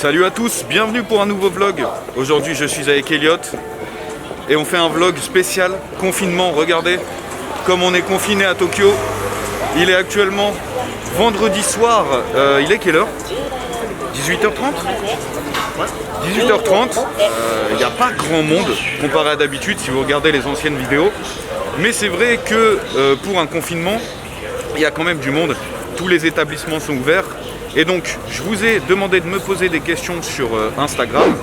Salut à tous, bienvenue pour un nouveau vlog. Aujourd'hui je suis avec Elliot et on fait un vlog spécial confinement. Regardez comme on est confiné à Tokyo. Il est actuellement vendredi soir, il est quelle heure? 18h30 18h30, il n'y a pas grand monde comparé à d'habitude si vous regardez les anciennes vidéos. Mais c'est vrai que pour un confinement, il y a quand même du monde. Tous les établissements sont ouverts. Et donc, je vous ai demandé de me poser des questions sur Instagram.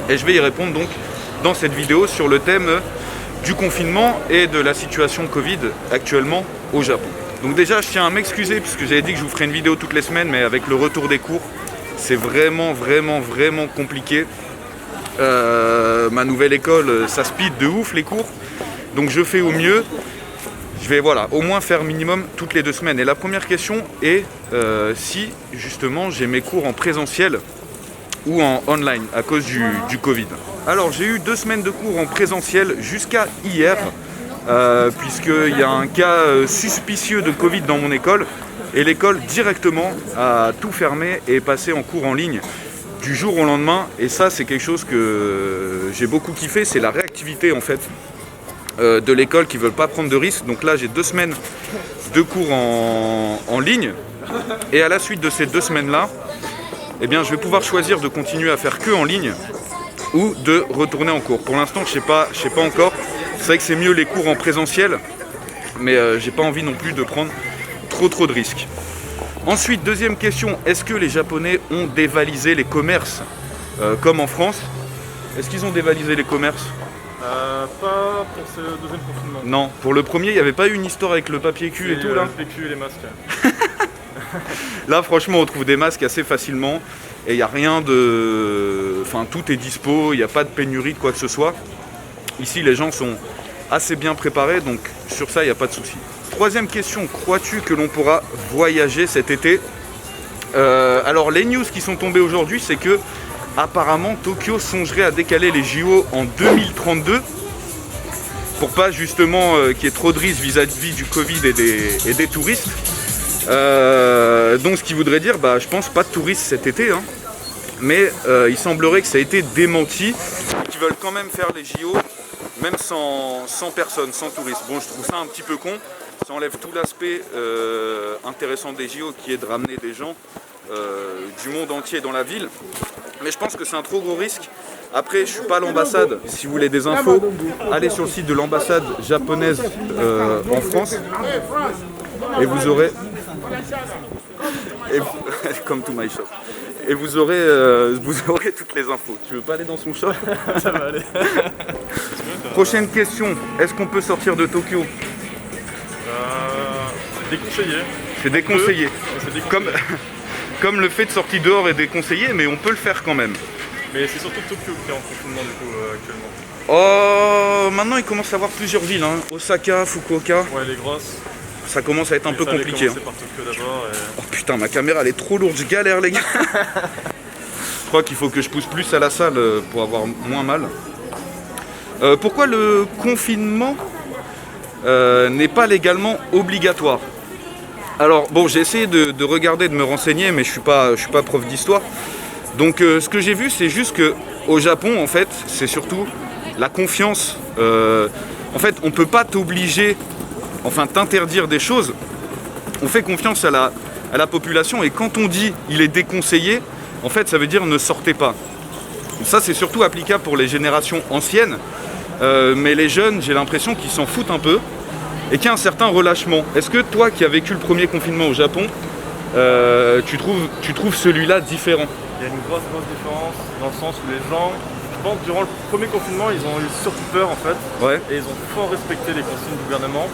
Et je vais y répondre donc dans cette vidéo sur le thème du confinement et de la situation Covid actuellement au Japon. Donc déjà, je tiens à m'excuser puisque j'avais dit que je vous ferais une vidéo toutes les semaines, mais avec le retour des cours, c'est vraiment compliqué. Ma nouvelle école, ça speed de ouf les cours. Donc je fais au mieux. Je vais au moins faire minimum toutes les 2 semaines. Et la première question est si justement j'ai mes cours en présentiel ou en online à cause du Covid. Alors j'ai eu 2 semaines de cours en présentiel jusqu'à hier, puisqu'il y a un cas suspicieux de Covid dans mon école. Et l'école directement a tout fermé et est passée en cours en ligne du jour au lendemain. Et ça c'est quelque chose que j'ai beaucoup kiffé, c'est la réactivité en fait de l'école qui ne veulent pas prendre de risques. Donc là j'ai 2 semaines de cours en ligne. Et à la suite de ces 2 semaines là, eh bien, je vais pouvoir choisir de continuer à faire que en ligne ou de retourner en cours. Pour l'instant je sais pas encore. C'est vrai que c'est mieux les cours en présentiel, mais j'ai pas envie non plus de prendre trop de risques. Ensuite, deuxième question, est-ce que les Japonais ont dévalisé les commerces comme en France? Est-ce qu'ils ont dévalisé les commerces? Pas pour ce deuxième confinement. Non, pour le premier, il n'y avait pas eu une histoire avec le papier cul et tout là? Le PQ et les masques. Là, franchement, on trouve des masques assez facilement et il n'y a rien de... Enfin, tout est dispo, il n'y a pas de pénurie de quoi que ce soit. Ici, les gens sont assez bien préparés, donc sur ça, il n'y a pas de souci. Troisième question, crois-tu que l'on pourra voyager cet été? Alors, les news qui sont tombées aujourd'hui, c'est que apparemment, Tokyo songerait à décaler les JO en 2032 pour pas justement qu'il y ait trop de risques vis-à-vis du Covid et des touristes. Donc ce qui voudrait dire, je pense pas de touristes cet été, hein. Mais il semblerait que ça a été démenti, qu'ils veulent quand même faire les JO, même sans personnes, sans touristes. Bon, je trouve ça un petit peu con, ça enlève tout l'aspect intéressant des JO qui est de ramener des gens du monde entier dans la ville. Mais je pense que c'est un trop gros risque. Après, je suis pas à l'ambassade. Si vous voulez des infos, allez sur le site de l'ambassade japonaise en France et vous aurez comme to my shop. Et vous aurez toutes les infos. Tu veux pas aller dans son shop? Ça va aller. Prochaine question. Est-ce qu'on peut sortir de Tokyo? C'est déconseillé. C'est déconseillé. C'est déconseillé. Comme le fait de sortir dehors est déconseillé, mais on peut le faire quand même. Mais c'est surtout Tokyo qui est en confinement du coup actuellement. Oh, maintenant il commence à y avoir plusieurs villes, hein. Osaka, Fukuoka. Ouais, les grosses. Ça commence à être un peu compliqué. Par Tokyo d'abord. Oh putain, ma caméra elle est trop lourde, je galère les gars. Je crois qu'il faut que je pousse plus à la salle pour avoir moins mal. Pourquoi le confinement n'est pas légalement obligatoire? Alors bon, j'ai essayé de regarder, de me renseigner, mais je suis pas prof d'histoire. Donc ce que j'ai vu, c'est juste que au Japon, en fait, c'est surtout la confiance. En fait, on peut pas t'obliger, t'interdire des choses. On fait confiance à la population et quand on dit il est déconseillé, en fait, ça veut dire ne sortez pas. Ça, c'est surtout applicable pour les générations anciennes, mais les jeunes, j'ai l'impression qu'ils s'en foutent un peu. Et qu'il y a un certain relâchement. Est-ce que toi qui as vécu le premier confinement au Japon, tu trouves celui-là différent? Il y a une grosse différence dans le sens où les gens, je pense, durant le premier confinement, ils ont eu surtout peur en fait. Ouais. Et ils ont fort respecté les consignes du gouvernement.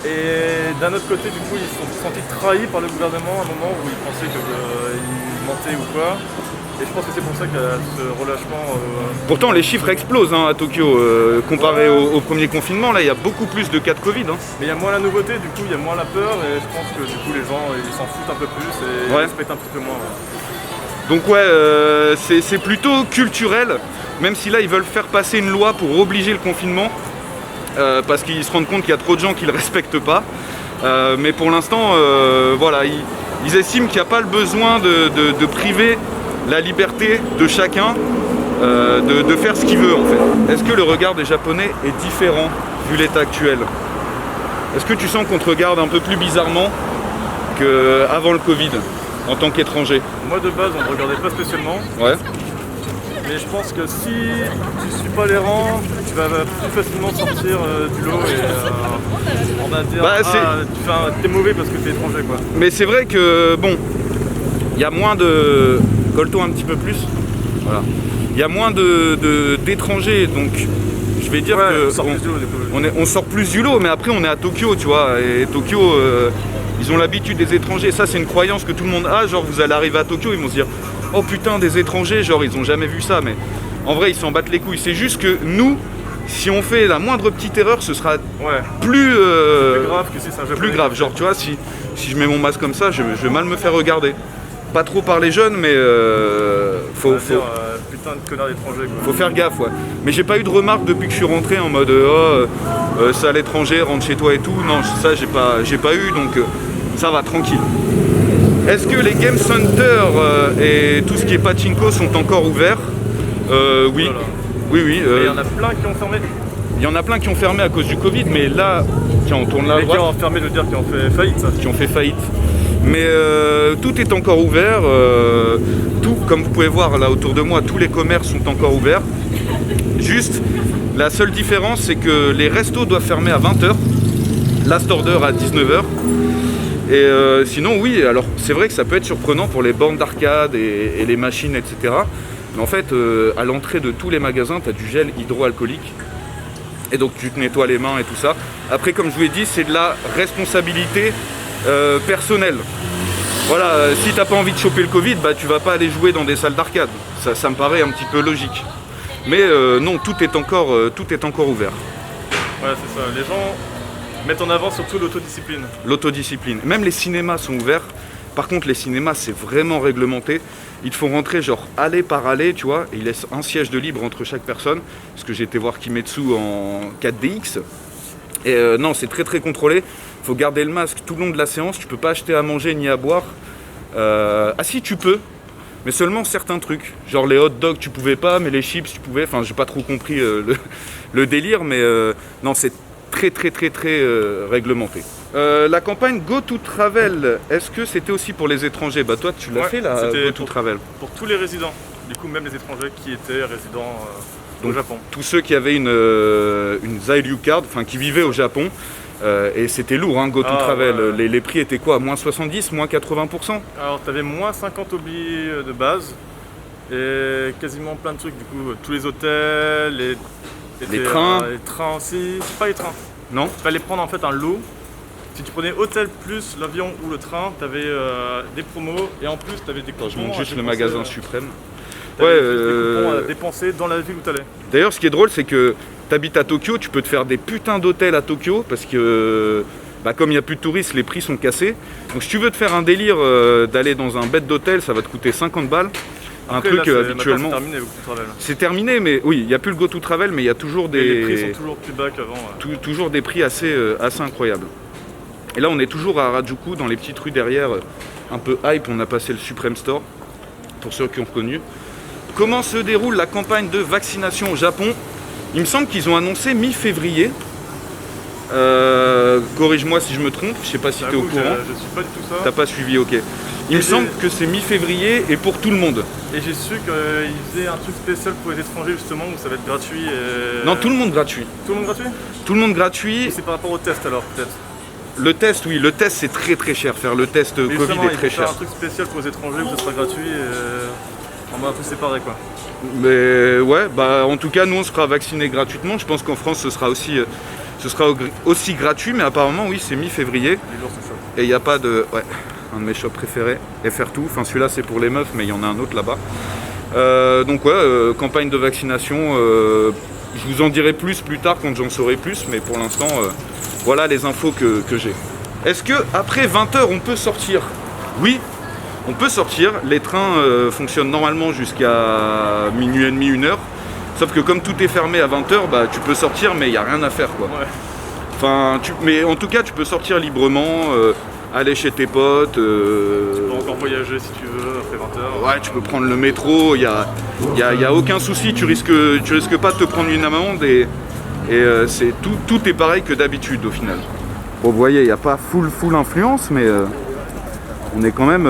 Et d'un autre côté, du coup, ils se sont sentis trahis par le gouvernement à un moment où ils pensaient qu'ils mentaient ou quoi. Et je pense que c'est pour ça qu'il y a ce relâchement. Pourtant, les chiffres explosent hein, à Tokyo. Comparé au premier confinement, là, il y a beaucoup plus de cas de Covid. Hein. Mais il y a moins la nouveauté, du coup, il y a moins la peur. Et je pense que du coup, les gens, ils s'en foutent un peu plus et ils respectent un petit peu moins. Ouais. Donc c'est plutôt culturel. Même si là, ils veulent faire passer une loi pour obliger le confinement. Parce qu'ils se rendent compte qu'il y a trop de gens qui ne le respectent pas. Mais pour l'instant, ils estiment qu'il n'y a pas le besoin de priver la liberté de chacun de faire ce qu'il veut en fait. Est-ce que le regard des Japonais est différent vu l'état actuel? Est-ce que tu sens qu'on te regarde un peu plus bizarrement qu'avant le Covid en tant qu'étranger? Moi de base on ne me regardait pas spécialement. Ouais. Mais je pense que si tu suis pas les rangs, tu vas plus facilement sortir du lot et on va dire t'es mauvais parce que t'es étranger quoi. Mais c'est vrai que bon, il y a moins de. Colle-toi un petit peu plus. Voilà. Il y a moins d'étrangers, donc je vais dire on sort plus du lot, mais après on est à Tokyo, tu vois, et Tokyo, ils ont l'habitude des étrangers. Ça c'est une croyance que tout le monde a, genre vous allez arriver à Tokyo, ils vont se dire oh putain des étrangers, genre ils ont jamais vu ça, mais en vrai ils s'en battent les couilles. C'est juste que nous, si on fait la moindre petite erreur, ce sera plus grave que si c'est un Japonais. Plus grave, genre tu vois, si je mets mon masque comme ça, je vais mal me faire regarder. Pas trop par les jeunes, mais faut putain de connard d'étranger quoi. Faut faire gaffe, ouais. Mais j'ai pas eu de remarques depuis que je suis rentré en mode c'est à l'étranger, rentre chez toi et tout. Non, ça j'ai pas eu, donc ça va, tranquille. Est-ce que les Game Center et tout ce qui est pachinko sont encore ouverts? Oui. Voilà. Oui. Il y en a plein qui ont fermé. Il y en a plein qui ont fermé à cause du Covid, mais là, tiens, on tourne là. Les qui ont fermé, je veux dire, qui ont fait faillite. Ça. Qui ont fait faillite. Mais tout est encore ouvert. Tout, comme vous pouvez voir là autour de moi, tous les commerces sont encore ouverts. Juste, la seule différence, c'est que les restos doivent fermer à 20h, last order à 19h. Et sinon, oui, alors c'est vrai que ça peut être surprenant pour les bornes d'arcade et les machines, etc. Mais en fait, à l'entrée de tous les magasins, tu as du gel hydroalcoolique. Et donc tu te nettoies les mains et tout ça. Après, comme je vous l'ai dit, c'est de la responsabilité personnelle. Voilà, si t'as pas envie de choper le Covid, bah tu vas pas aller jouer dans des salles d'arcade. Ça me paraît un petit peu logique. Mais non, tout est encore ouvert. Ouais, c'est ça. Les gens mettent en avant surtout l'autodiscipline. L'autodiscipline. Même les cinémas sont ouverts. Par contre, les cinémas, c'est vraiment réglementé. Ils te font rentrer genre allée par allée, tu vois, et ils laissent un siège de libre entre chaque personne. Parce que j'ai été voir Kimetsu en 4DX. Et non, c'est très très contrôlé. Il faut garder le masque tout le long de la séance. Tu peux pas acheter à manger ni à boire. Ah si, tu peux, mais seulement certains trucs. Genre les hot dogs, tu pouvais pas, mais les chips, tu pouvais. Enfin, j'ai pas trop compris le délire, mais non, c'est très réglementé. La campagne Go to Travel, est-ce que c'était aussi pour les étrangers? Bah toi, tu l'as fait là, Go to Travel. Pour tous les résidents. Du coup, même les étrangers qui étaient résidents au Japon. Tous ceux qui avaient une Zairyu Card, enfin qui vivaient au Japon. Et c'était lourd, hein, Go to Travel. Ouais. Les prix étaient quoi? Moins 70, moins 80%? Alors, tu avais moins 50 au billet de base et quasiment plein de trucs. Du coup, tous les hôtels, les trains. Les trains aussi. Pas les trains. Non. Il fallait prendre en fait un lot. Si tu prenais hôtel plus l'avion ou le train, tu avais des promos et en plus tu avais des coupons. Je montre juste le magasin suprême. Des coupons à dépenser dans la ville où tu allais. D'ailleurs, ce qui est drôle, c'est que t'habites à Tokyo, tu peux te faire des putains d'hôtels à Tokyo parce que comme il n'y a plus de touristes, les prix sont cassés. Donc si tu veux te faire un délire d'aller dans un bed d'hôtel, ça va te coûter 50 balles. Après, un truc là, habituellement. C'est terminé, le Go to Travel. C'est terminé, mais oui, il n'y a plus le Go to Travel, mais il y a toujours des. Et les prix sont toujours plus bas qu'avant. Toujours des prix assez incroyables. Et là, on est toujours à Harajuku, dans les petites rues derrière, un peu hype. On a passé le Supreme Store, pour ceux qui ont connu. Comment se déroule la campagne de vaccination au Japon? Il me semble qu'ils ont annoncé mi-février. Corrige-moi si je me trompe, je sais pas si tu es au courant. Je suis pas du tout ça. T'as pas suivi, ok. Il me semble que c'est mi-février et pour tout le monde. Et j'ai su qu'ils faisaient un truc spécial pour les étrangers justement où ça va être gratuit. Non, tout le monde gratuit. Tout le monde gratuit? Tout le monde gratuit. Et c'est par rapport au test alors peut-être? Le test, oui, le test c'est très cher. Faire le test Covid est très cher. Faire un truc spécial pour les étrangers où ça sera gratuit en mode un peu séparé quoi. Mais ouais, bah en tout cas nous on sera vaccinés gratuitement. Je pense qu'en France ce sera aussi gratuit, mais apparemment oui c'est mi-février. Et il n'y a pas de. Ouais, un de mes shops préférés, FR2. Enfin celui-là c'est pour les meufs, mais il y en a un autre là-bas. Donc ouais, campagne de vaccination. Je vous en dirai plus tard quand j'en saurai plus, mais pour l'instant voilà les infos que j'ai. Est-ce que après 20h on peut sortir? Oui. On peut sortir, les trains fonctionnent normalement jusqu'à minuit et demi, 1h. Sauf que comme tout est fermé à 20h, bah, tu peux sortir mais il n'y a rien à faire quoi. Ouais. Enfin, mais en tout cas tu peux sortir librement, aller chez tes potes. Tu peux encore voyager si tu veux après 20h. Ouais, tu peux prendre le métro, y a aucun souci, tu risques pas de te prendre une amende et c'est tout est pareil que d'habitude au final. Bon, vous voyez, il n'y a pas full influence, mais on est quand même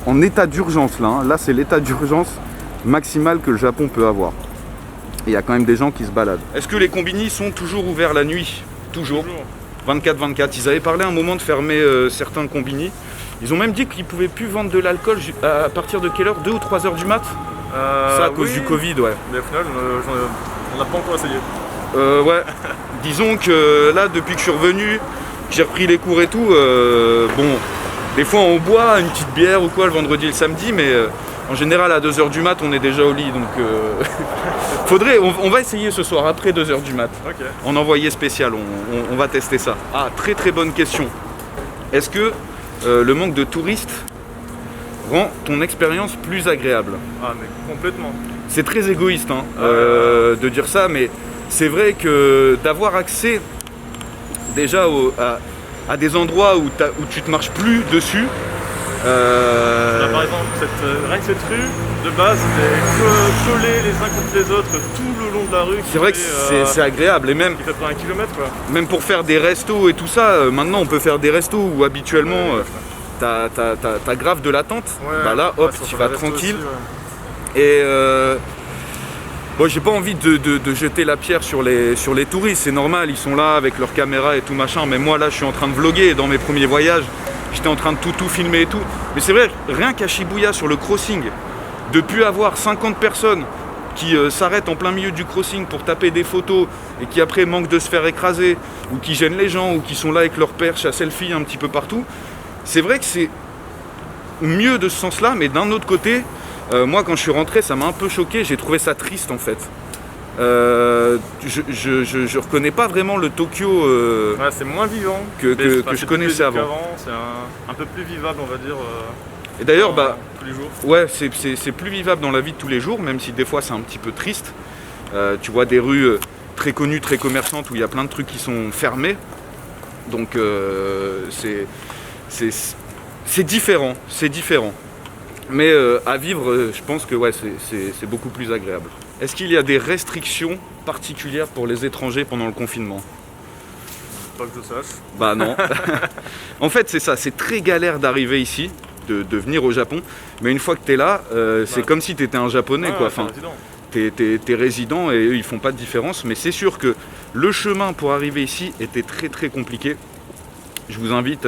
en état d'urgence là. Hein. Là, c'est l'état d'urgence maximal que le Japon peut avoir. Il y a quand même des gens qui se baladent. Est-ce que les combini sont toujours ouverts la nuit? Toujours. 24-24. Ils avaient parlé à un moment de fermer certains combini. Ils ont même dit qu'ils ne pouvaient plus vendre de l'alcool à partir de quelle heure? 2 ou 3 heures du mat? Ça à cause du Covid, ouais. Mais au final, on n'a pas encore essayé. Ouais. Disons que là, depuis que je suis revenu, j'ai repris les cours et tout, bon, des fois on boit une petite bière ou quoi le vendredi et le samedi, mais en général à 2h du mat on est déjà au lit, donc on va essayer ce soir après 2h du mat, okay. En envoyé spécial, on va tester ça. Ah, très bonne question. Est-ce que le manque de touristes rend ton expérience plus agréable? Ah mais complètement. C'est très égoïste hein, de dire ça, mais c'est vrai que d'avoir accès déjà à des endroits où tu te marches plus dessus. Là, par exemple, rien que cette rue, de base, c'était collés les uns contre les autres tout le long de la rue. C'est vrai que c'est agréable, et même qui fait près 1 kilomètre quoi. Même pour faire des restos et tout ça, maintenant on peut faire des restos où habituellement t'as grave de l'attente. Ouais, bah là, hop, tu vas tranquille. Aussi, ouais. Et bon, j'ai pas envie de jeter la pierre sur les touristes, c'est normal, ils sont là avec leurs caméras et tout machin, mais moi là je suis en train de vlogger dans mes premiers voyages, j'étais en train de tout filmer et tout. Mais c'est vrai, rien qu'à Shibuya sur le crossing, de plus avoir 50 personnes qui s'arrêtent en plein milieu du crossing pour taper des photos et qui après manquent de se faire écraser, ou qui gênent les gens, ou qui sont là avec leur perche à selfie un petit peu partout, c'est vrai que c'est mieux de ce sens-là, mais d'un autre côté, moi quand je suis rentré ça m'a un peu choqué, j'ai trouvé ça triste en fait. Je reconnais pas vraiment le Tokyo ouais, c'est moins vivant que je connaissais avant. C'est un peu plus vivable on va dire. Et d'ailleurs tous les jours. Ouais, c'est plus vivable dans la vie de tous les jours, même si des fois c'est un petit peu triste. Tu vois des rues très connues, très commerçantes où il y a plein de trucs qui sont fermés. Donc c'est différent, Mais à vivre, je pense que ouais, c'est beaucoup plus agréable. Est-ce qu'il y a des restrictions particulières pour les étrangers pendant le confinement? Pas que je sache. Bah non. En fait, c'est ça, c'est très galère d'arriver ici, de venir au Japon. Mais une fois que tu es là, c'est comme si tu étais un Japonais, quoi. Enfin, t'es résident et eux, ils font pas de différence. Mais c'est sûr que le chemin pour arriver ici était très compliqué. Je vous invite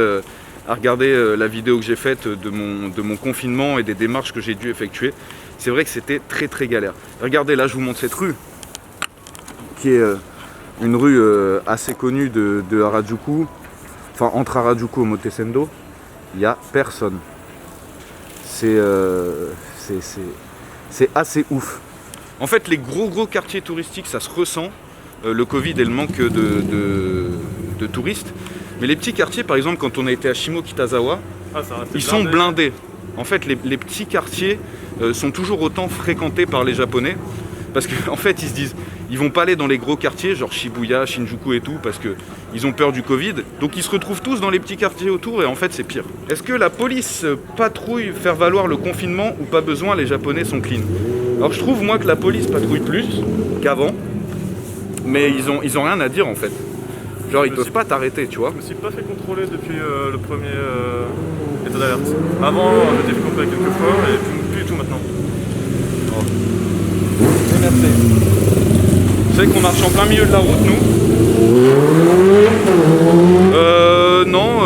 à regarder la vidéo que j'ai faite de mon confinement et des démarches que j'ai dû effectuer. C'est vrai que c'était très galère. Regardez, là je vous montre cette rue, qui est une rue assez connue de Harajuku, enfin entre Harajuku et Omotesando. Il n'y a personne. C'est assez ouf. En fait, les gros quartiers touristiques, ça se ressent, le Covid et le manque de touristes. Mais les petits quartiers, par exemple, quand on a été à Shimokitazawa, ils sont blindés. En fait, les petits quartiers sont toujours autant fréquentés par les Japonais. Parce qu'en fait, ils se disent, ils vont pas aller dans les gros quartiers, genre Shibuya, Shinjuku et tout, parce qu'ils ont peur du Covid. Donc ils se retrouvent tous dans les petits quartiers autour et en fait, c'est pire. Est-ce que la police patrouille faire valoir le confinement ou pas besoin, les Japonais sont clean? Alors je trouve, moi, que la police patrouille plus qu'avant, mais ils ont rien à dire en fait. Genre ils peuvent pas t'arrêter, tu vois. Je me suis pas fait contrôler depuis le premier état d'alerte. Avant, j'étais fait contrôler quelques fois et plus du tout maintenant. Oh. Merci. Vous savez qu'on marche en plein milieu de la route, nous. Non,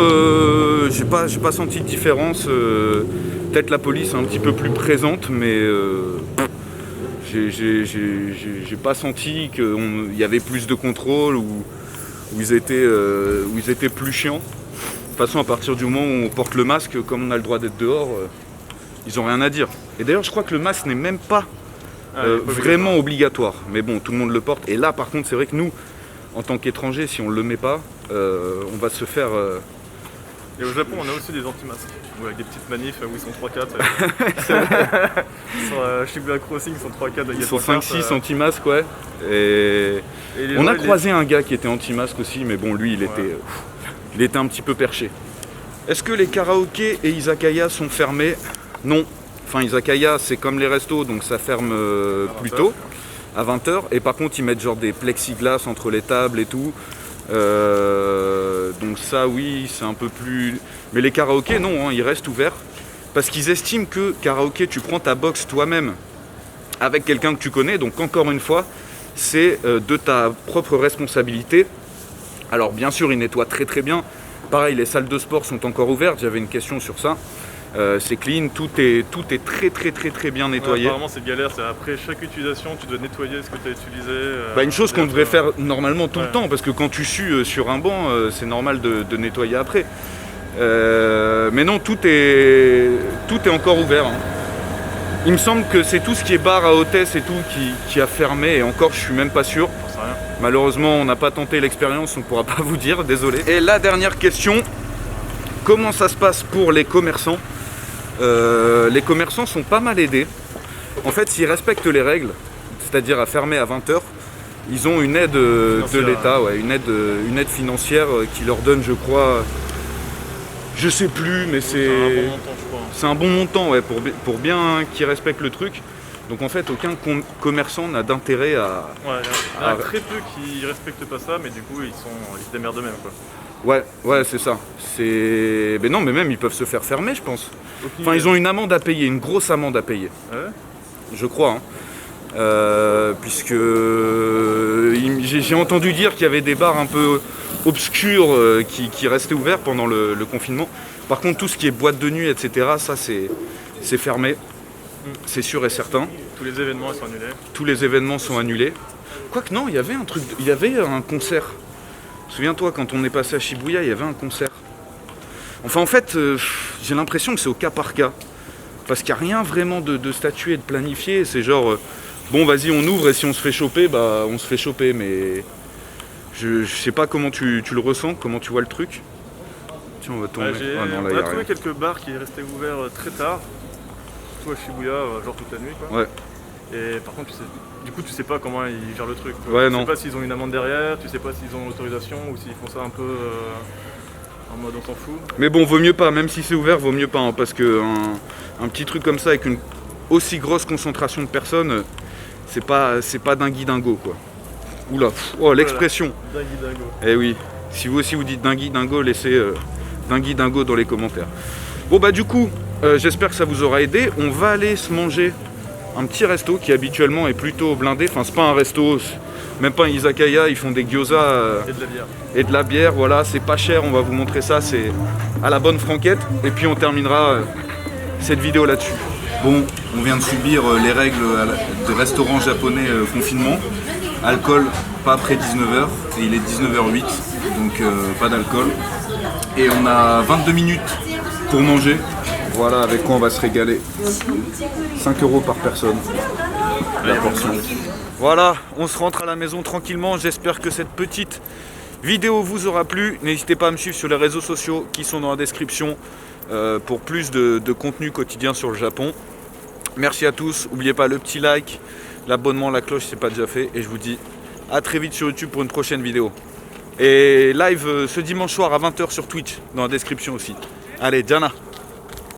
j'ai pas senti de différence. Peut-être la police est un petit peu plus présente, mais j'ai pas senti qu'il y avait plus de contrôle ou où ils étaient plus chiants. De toute façon, à partir du moment où on porte le masque, comme on a le droit d'être dehors, ils ont rien à dire. Et d'ailleurs, je crois que le masque n'est même pas vraiment obligatoire. Mais bon, tout le monde le porte. Et là, par contre, c'est vrai que nous, en tant qu'étrangers, si on le met pas, on va se faire... Et au Japon, on a aussi des anti-masques, avec des petites manifs où ils sont 3-4. Sur Shibuya Crossing, ils sont 3-4. Ils sont 5-6 anti-masques, ouais. Et on a croisé un gars qui était anti-masque aussi, mais bon, lui, il était un petit peu perché. Est-ce que les karaokés et izakaya sont fermés? Non. Enfin, izakaya, c'est comme les restos, donc ça ferme plus tôt, à 20h. Et par contre, ils mettent genre des plexiglas entre les tables et tout. Donc ça, oui, c'est un peu plus... Mais les karaokés, non, hein, ils restent ouverts. Parce qu'ils estiment que karaoké, tu prends ta box toi-même avec quelqu'un que tu connais. Donc encore une fois, c'est de ta propre responsabilité. Alors bien sûr, ils nettoient très très bien. Pareil, les salles de sport sont encore ouvertes. J'avais une question sur ça. C'est clean, tout est très bien nettoyé. Ouais, apparemment c'est galère, c'est après chaque utilisation tu dois nettoyer ce que tu as utilisé. Une chose qu'on devrait faire normalement tout le temps, parce que quand tu sues sur un banc, c'est normal de nettoyer après. Mais non, tout est encore ouvert. Hein. Il me semble que c'est tout ce qui est bar à hôtesse et tout qui a fermé, et encore je suis même pas sûr. Malheureusement on n'a pas tenté l'expérience, on ne pourra pas vous dire, désolé. Et la dernière question, comment ça se passe pour les commerçants? Les commerçants sont pas mal aidés. En fait, s'ils respectent les règles, c'est-à-dire à fermer à 20h, ils ont une aide de l'État, ouais, une aide financière qui leur donne, je crois, je sais plus, mais c'est un bon montant, ouais, pour bien qu'ils respectent le truc. Donc en fait, aucun commerçant n'a d'intérêt à... Ouais, il y en a très peu qui respectent pas ça, mais du coup, ils se démerdent eux-mêmes, quoi. Ouais, c'est ça. Mais non, mais même ils peuvent se faire fermer, je pense. Enfin, ils ont une amende à payer, une grosse amende à payer. Ouais. Je crois. Hein. Puisque j'ai entendu dire qu'il y avait des bars un peu obscurs qui restaient ouverts pendant le confinement. Par contre, tout ce qui est boîte de nuit, etc., ça c'est fermé. C'est sûr et certain. Tous les événements sont annulés. Tous les événements sont annulés. Quoique non, il y avait un concert. Souviens-toi, quand on est passé à Shibuya, il y avait un concert. Enfin, en fait, j'ai l'impression que c'est au cas par cas. Parce qu'il n'y a rien vraiment de statué et de planifié. C'est genre, bon, vas-y, on ouvre et si on se fait choper, bah, on se fait choper. Mais je sais pas comment tu le ressens, comment tu vois le truc. Tiens, on va tourner. On a trouvé quelques bars qui restaient ouverts très tard. Surtout à Shibuya, genre toute la nuit, quoi. Ouais. Et par contre, tu sais pas comment ils gèrent le truc. Ouais, tu sais pas s'ils ont une amende derrière, tu sais pas s'ils ont l'autorisation ou s'ils font ça un peu en mode on s'en fout. Mais bon, vaut mieux pas, même si c'est ouvert, vaut mieux pas, hein, parce que un petit truc comme ça avec une aussi grosse concentration de personnes, c'est pas dingui dingo, quoi. Oula, oh l'expression. Dingui dingo. Eh oui, si vous aussi vous dites dingui dingo, laissez dingui dingo dans les commentaires. Bon bah du coup, j'espère que ça vous aura aidé. On va aller se manger un petit resto qui habituellement est plutôt blindé. Enfin, c'est pas un resto, même pas un izakaya, ils font des gyoza et de la bière. Et de la bière, voilà, c'est pas cher, on va vous montrer ça, c'est à la bonne franquette. Et puis on terminera cette vidéo là-dessus. Bon, on vient de subir les règles de restaurant japonais confinement. Alcool pas après 19h, et il est 19h08, donc pas d'alcool. Et on a 22 minutes pour manger. Voilà avec quoi on va se régaler. 5 € par personne, la portion. Voilà, on se rentre à la maison tranquillement. J'espère que cette petite vidéo vous aura plu. N'hésitez pas à me suivre sur les réseaux sociaux qui sont dans la description pour plus de contenu quotidien sur le Japon. Merci à tous. N'oubliez pas le petit like, l'abonnement, la cloche si ce n'est pas déjà fait. Et je vous dis à très vite sur YouTube pour une prochaine vidéo. Et live ce dimanche soir à 20h sur Twitch, dans la description aussi. Allez, Diana!